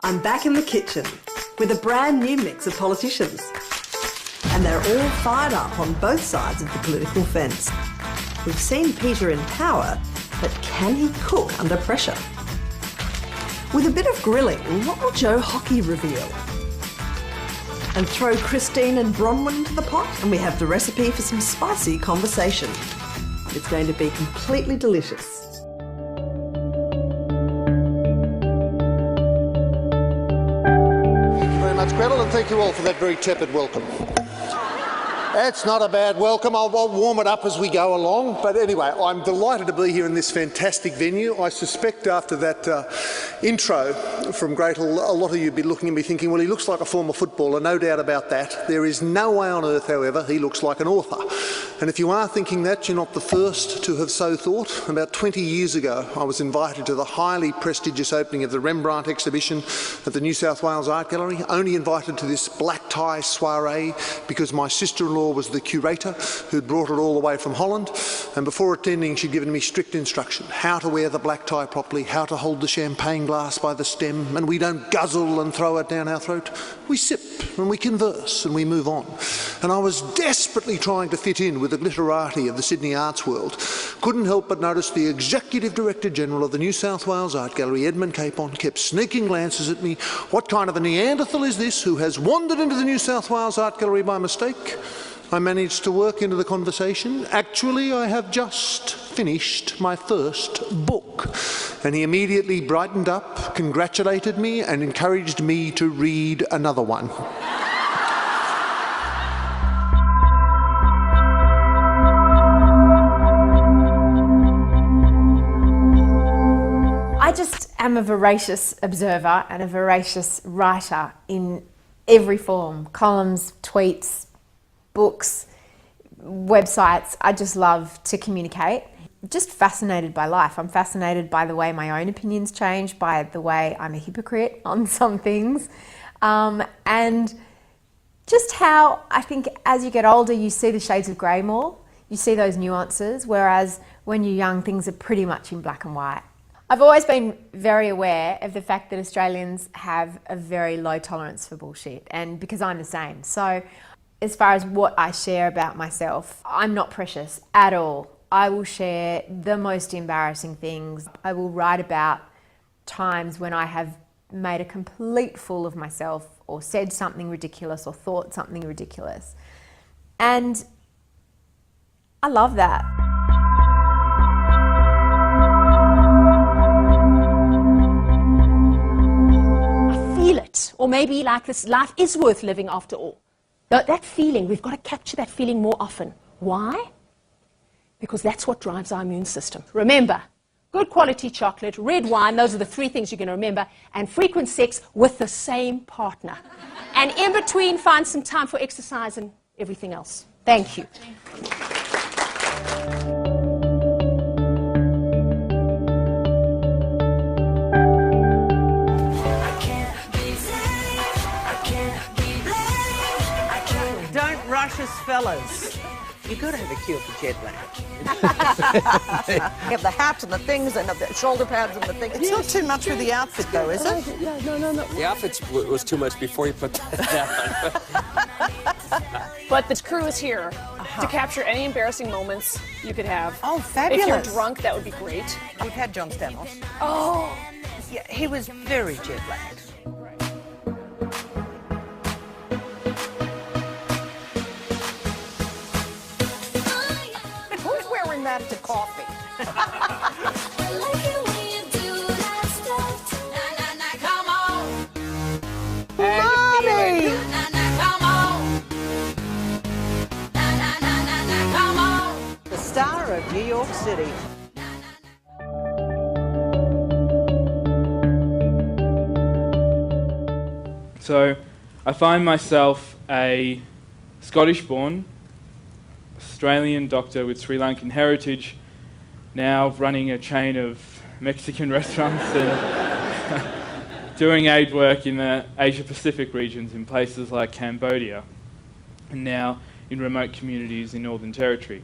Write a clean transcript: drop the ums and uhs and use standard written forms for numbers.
I'm back in the kitchen with a brand new mix of politicians. And they're all fired up on both sides of the political fence. We've seen Peter in power, but can he cook under pressure? With a bit of grilling, what will Joe Hockey reveal? And throw Christine and Bronwyn into the pot, and we have the recipe for some spicy conversation. It's going to be completely delicious. Gretel, and thank you all for that very tepid welcome. That's not a bad welcome. I'll warm it up as we go along. But anyway, I'm delighted to be here in this fantastic venue. I suspect after that intro from Gretel, a lot of you will be looking at me thinking, well, he looks like a former footballer, no doubt about that. There is no way on earth, however, he looks like an author. And if you are thinking that, you're not the first to have so thought. About 20 years ago, I was invited to the highly prestigious opening of the Rembrandt exhibition at the New South Wales Art Gallery, only invited to this black tie soiree because my sister-in-law was the curator who'd brought it all the way from Holland, and before attending she'd given me strict instruction how to wear the black tie properly, how to hold the champagne glass by the stem, and we don't guzzle and throw it down our throat. We sip and we converse and we move on. And I was desperately trying to fit in with the glitterati of the Sydney arts world. Couldn't help but notice the Executive Director General of the New South Wales Art Gallery, Edmund Capon, kept sneaking glances at me. What kind of a Neanderthal is this who has wandered into the New South Wales Art Gallery by mistake? I managed to work into the conversation. Actually, I have just finished my first book. And he immediately brightened up, congratulated me, and encouraged me to read another one. I just am a voracious observer and a voracious writer in every form. Columns, tweets, books, websites. I just love to communicate. Just fascinated by life. I'm fascinated by the way my own opinions change, by the way I'm a hypocrite on some things, and just how I think as you get older you see the shades of grey more. You see those nuances, whereas when you're young things are pretty much in black and white. I've always been very aware of the fact that Australians have a very low tolerance for bullshit, and because I'm the same. So as far as what I share about myself, I'm not precious at all. I will share the most embarrassing things. I will write about times when I have made a complete fool of myself or said something ridiculous or thought something ridiculous. And I love that. I feel it. Or maybe like this life is worth living after all. That feeling, we've got to capture that feeling more often. Why? Because that's what drives our immune system. Remember, good quality chocolate, red wine, those are the three things you're going to remember, and frequent sex with the same partner. And in between, find some time for exercise and everything else. Thank you. Russia's fellas. You've got to have a cure for jet lag. Have the hats and the things and the shoulder pads and the things. It's not too much with the outfit, though, is it? No. The outfit was too much before you put that down. But the crew is here to capture any embarrassing moments you could have. Oh, fabulous. If you're drunk, that would be great. We've had John Stamos. Oh. Yeah, he was very jet lagged. Who's wearing that to coffee? Mommy! The star of New York City. So I find myself a Scottish-born Australian doctor with Sri Lankan heritage, now running a chain of Mexican restaurants and doing aid work in the Asia-Pacific regions in places like Cambodia, and now in remote communities in Northern Territory.